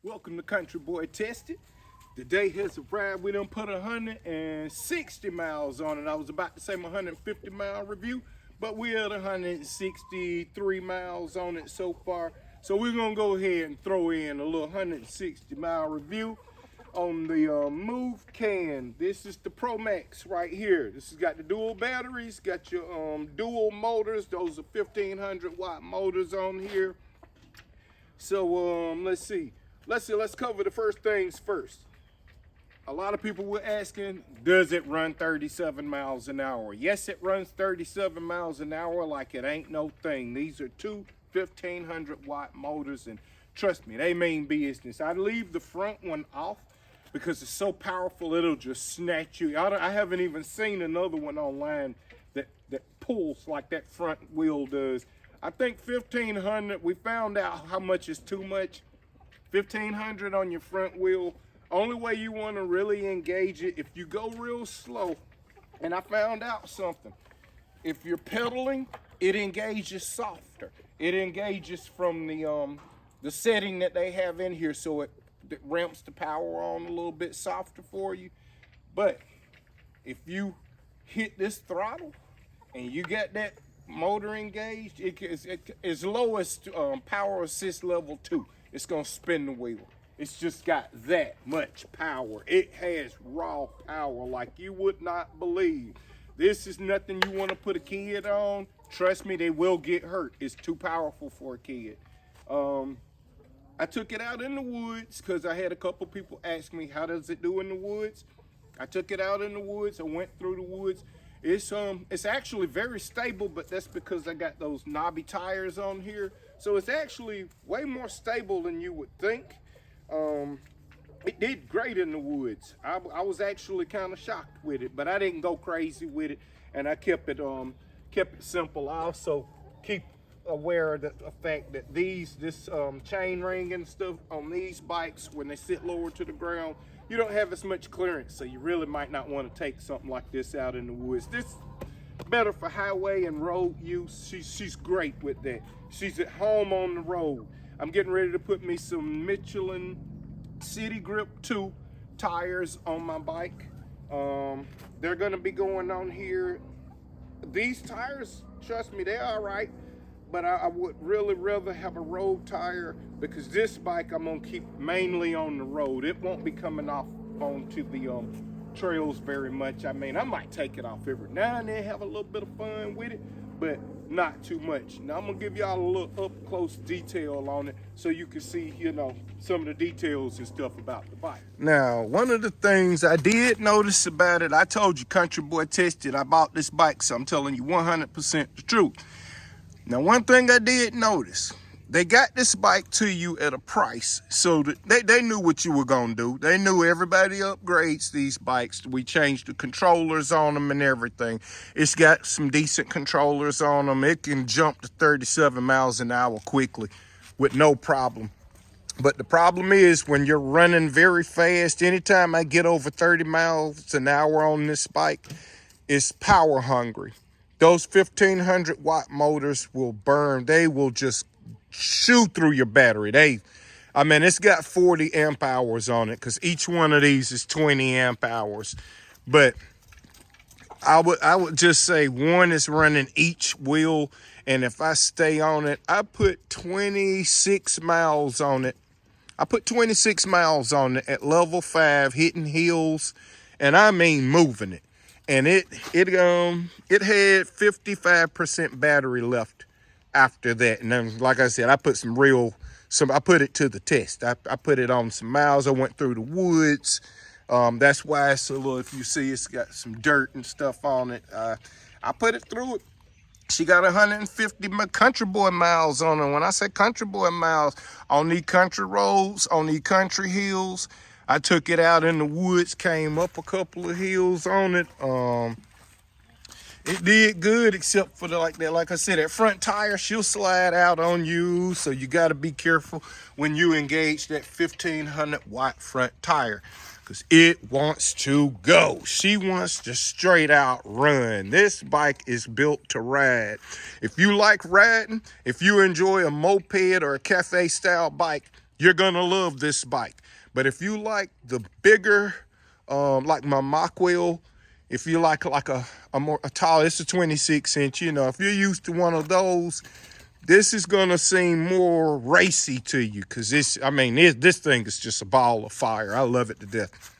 Welcome to Country Boy Tested. The day has arrived. We done put 160 miles on it. I was about to say my 150 mile review, but we're at 163 miles on it so far. So we're gonna go ahead and throw in a little 160 mile review on the Movcan. This is the ProMax right here. This has got the dual batteries, got your dual motors. Those are 1500 watt motors on here. So let's see. Let's cover the first things first. A lot of people were asking, does it run 37 miles an hour? Yes, it runs 37 miles an hour like it ain't no thing. These are two 1500 watt motors, and trust me, they mean business. I leave the front one off because it's so powerful it'll just snatch you. I haven't even seen another one online that pulls like that front wheel does. I think 1500, we found out how much is too much. 1500 on your front wheel. Only way you want to really engage it, if you go real slow, and I found out something. If you're pedaling, it engages softer. It engages from the setting that they have in here, so it ramps the power on a little bit softer for you. But if you hit this throttle and you got that motor engaged, it is lowest power assist level 2. It's gonna spin the wheel. It's just got that much power. It has raw power like you would not believe. This is nothing you want to put a kid on. Trust me, they will get hurt. It's too powerful for a kid. I took it out in the woods because I had a couple people ask me, how does it do in the woods? I took it out in the woods. I went through the woods. It's actually very stable, but that's because I got those knobby tires on here. So it's actually way more stable than you would think. It did great in the woods. I was actually kind of shocked with it, but I didn't go crazy with it, and I kept it simple. I also keep aware of the fact that this chain ring and stuff on these bikes, when they sit lower to the ground, you don't have as much clearance, so you really might not want to take something like this out in the woods. This better for highway and road use. She's great with that. She's at home on the road. I'm getting ready to put me some Michelin City Grip 2 tires on my bike. They're gonna be going on here. These tires, trust me, they're all right, but I would really rather have a road tire because this bike I'm gonna keep mainly on the road. It won't be coming off onto the trails very much. I mean, I might take it off every now and then, have a little bit of fun with it, but not too much. Now I'm gonna give y'all a little up close detail on it so you can see, some of the details and stuff about the bike. Now, one of the things I did notice about it, I told you Country Boy Tested, I bought this bike, so I'm telling you 100% the truth. Now, one thing I did notice, they got this bike to you at a price, so that they knew what you were gonna do. They knew everybody upgrades these bikes. We changed the controllers on them and everything. It's got some decent controllers on them. It can jump to 37 miles an hour quickly with no problem. But the problem is when you're running very fast, anytime I get over 30 miles an hour on this bike, it's power hungry. Those 1500 watt motors will burn. They will just shoot through your battery. It's got 40 amp hours on it because each one of these is 20 amp hours. But I would just say one is running each wheel, and if I stay on it, I put 26 miles on it. I put 26 miles on it at level 5, hitting hills, and I mean moving it. And it had 55% battery left after that. And then, like I said, I put I put it to the test. I put it on some miles. I went through the woods. That's why it's a little, if you see, it's got some dirt and stuff on it. I put it through it. She got 150 country boy miles on her. When I say country boy miles, on these country roads, on these country hills, I took it out in the woods, came up a couple of hills on it. It did good, except for like I said, that front tire, she'll slide out on you. So you got to be careful when you engage that 1500 watt front tire, because it wants to go. She wants to straight out run. This bike is built to ride. If you like riding, if you enjoy a moped or a cafe style bike, you're gonna love this bike. But if you like the bigger, like my mock wheel, if you like a tall, it's a 26-inch, you know, if you're used to one of those, this is gonna seem more racy to you, because this thing is just a ball of fire. I love it to death.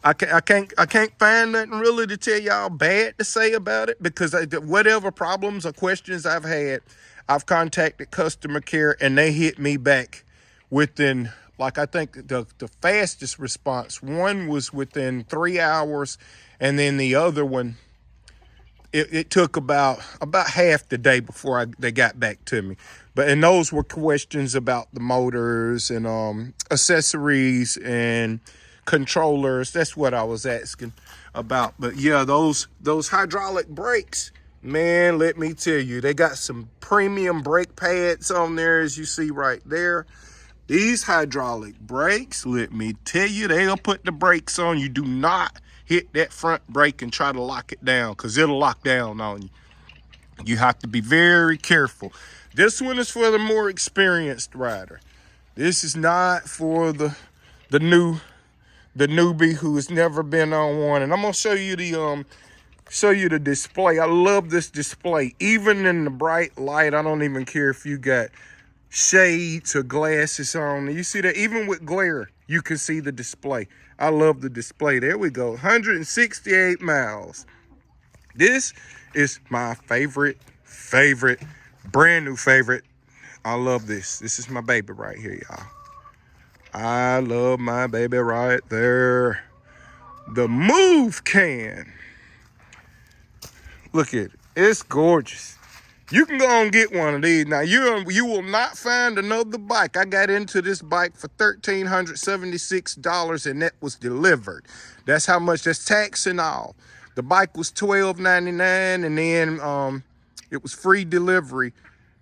I can't find nothing really to tell y'all bad to say about it, because whatever problems or questions I've had, I've contacted customer care and they hit me back within, like, I think the fastest response, one was within 3 hours, and then the other one, it took about half the day before they got back to me. And those were questions about the motors and accessories and controllers. That's what I was asking about. But yeah, those hydraulic brakes, man, let me tell you, they got some premium brake pads on there, as you see right there. These hydraulic brakes, let me tell you, they'll put the brakes on. You do not hit that front brake and try to lock it down, because it'll lock down on you. You have to be very careful. This one is for the more experienced rider. This is not for the newbie who has never been on one. And I'm gonna show you the display. I love this display. Even in the bright light, I don't even care if you got shades or glasses on. You see that? Even with glare, you can see the display. I love the display. There we go. 168 miles. This is my favorite, brand new favorite. I love this. This is my baby right here, y'all. I love my baby right there. The Movcan. Look at it. It's gorgeous. You can go and get one of these. Now, you will not find another bike. I got into this bike for $1,376, and that was delivered. That's how much, that's tax and all. The bike was $12.99, and then it was free delivery,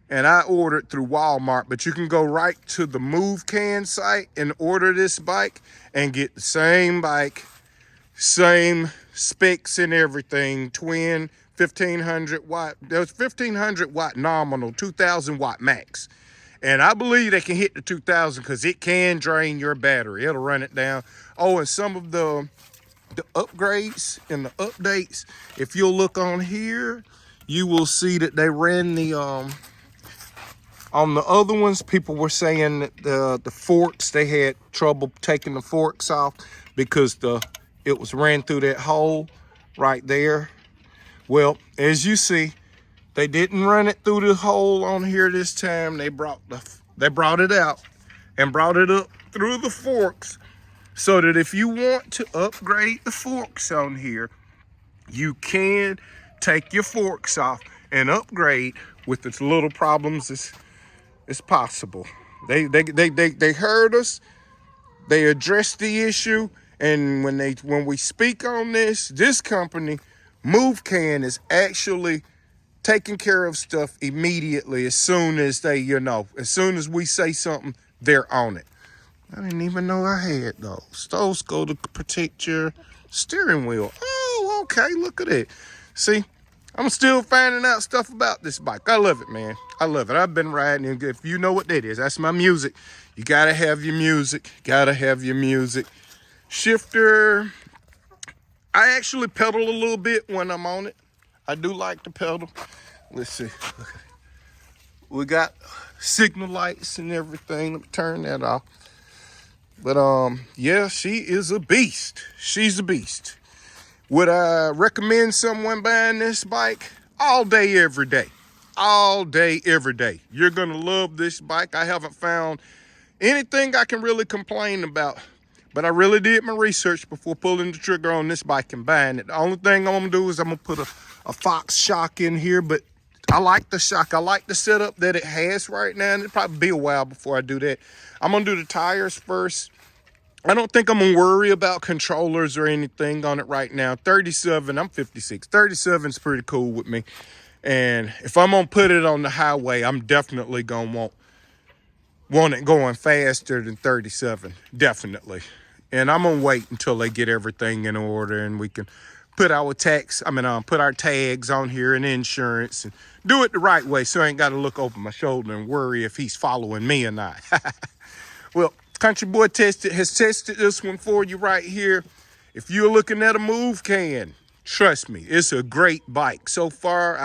and I ordered through Walmart. But you can go right to the Movcan site and order this bike and get the same bike, same specs and everything, twin 1500 watt. There's 1500 watt nominal, 2000 watt max. And I believe they can hit the 2000, because it can drain your battery. It'll run it down. Oh, and some of the upgrades and the updates, if you'll look on here, you will see that they ran the on the other ones, people were saying that the forks, they had trouble taking the forks off because it was ran through that hole right there. Well, as you see, they didn't run it through the hole on here this time. They brought it out and brought it up through the forks, so that if you want to upgrade the forks on here, you can take your forks off and upgrade with as little problems as possible. They heard us. They addressed the issue, and when we speak on this company, Movcan, is actually taking care of stuff immediately as soon as as soon as we say something, they're on it. I didn't even know I had those. Those go to protect your steering wheel. Oh, okay, look at it. See, I'm still finding out stuff about this bike. I love it, man. I love it. I've been riding, and if you know what that is, that's my music. You gotta have your music. Gotta have your music. Shifter. I actually pedal a little bit when I'm on it. I do like to pedal. Let's see. We got signal lights and everything. Let me turn that off. But yeah, she is a beast. She's a beast. Would I recommend someone buying this bike? All day, every day. All day, every day. You're gonna love this bike. I haven't found anything I can really complain about. But I really did my research before pulling the trigger on this bike and buying it. The only thing I'm gonna do is I'm gonna put a Fox shock in here, but I like the shock. I like the setup that it has right now, and it'll probably be a while before I do that. I'm gonna do the tires first. I don't think I'm gonna worry about controllers or anything on it right now. 37, I'm 56. 37 is pretty cool with me. And if I'm gonna put it on the highway, I'm definitely gonna want it going faster than 37, definitely. And I'm gonna wait until they get everything in order and we can put our put our tags on here and insurance and do it the right way, so I ain't gotta look over my shoulder and worry if he's following me or not. Well, Country Boy has tested this one for you right here. If you're looking at a Movcan, trust me, it's a great bike. So far,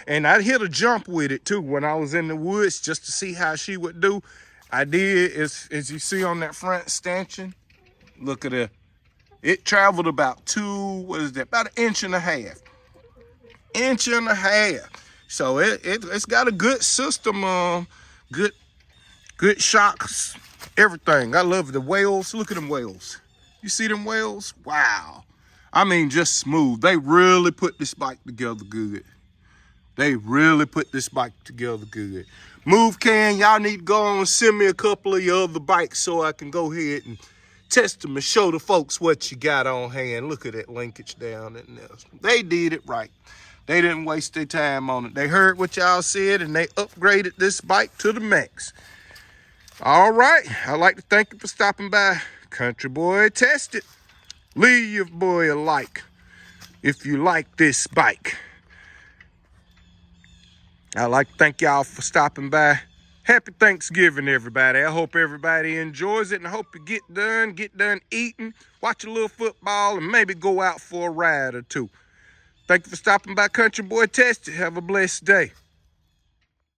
and I hit a jump with it too when I was in the woods just to see how she would do. I did, as you see on that front stanchion, look at it. It traveled about about an inch and a half. Inch and a half. So it's got a good system, good shocks, everything. I love the wheels. Look at them wheels. You see them wheels? Wow. I mean, just smooth. They really put this bike together good. They really put this bike together good. Movcan, y'all need to go on and send me a couple of your other bikes so I can go ahead and test them and show the folks what you got on hand. Look at that linkage down in there. They did it right. They didn't waste their time on it. They heard what y'all said and they upgraded this bike to the max. All right, I'd like to thank you for stopping by. Country Boy Test It. Leave your boy a like if you like this bike. I'd like to thank y'all for stopping by. Happy Thanksgiving, everybody. I hope everybody enjoys it, and I hope you get done eating, watch a little football, and maybe go out for a ride or two. Thank you for stopping by Country Boy Test It. Have a blessed day.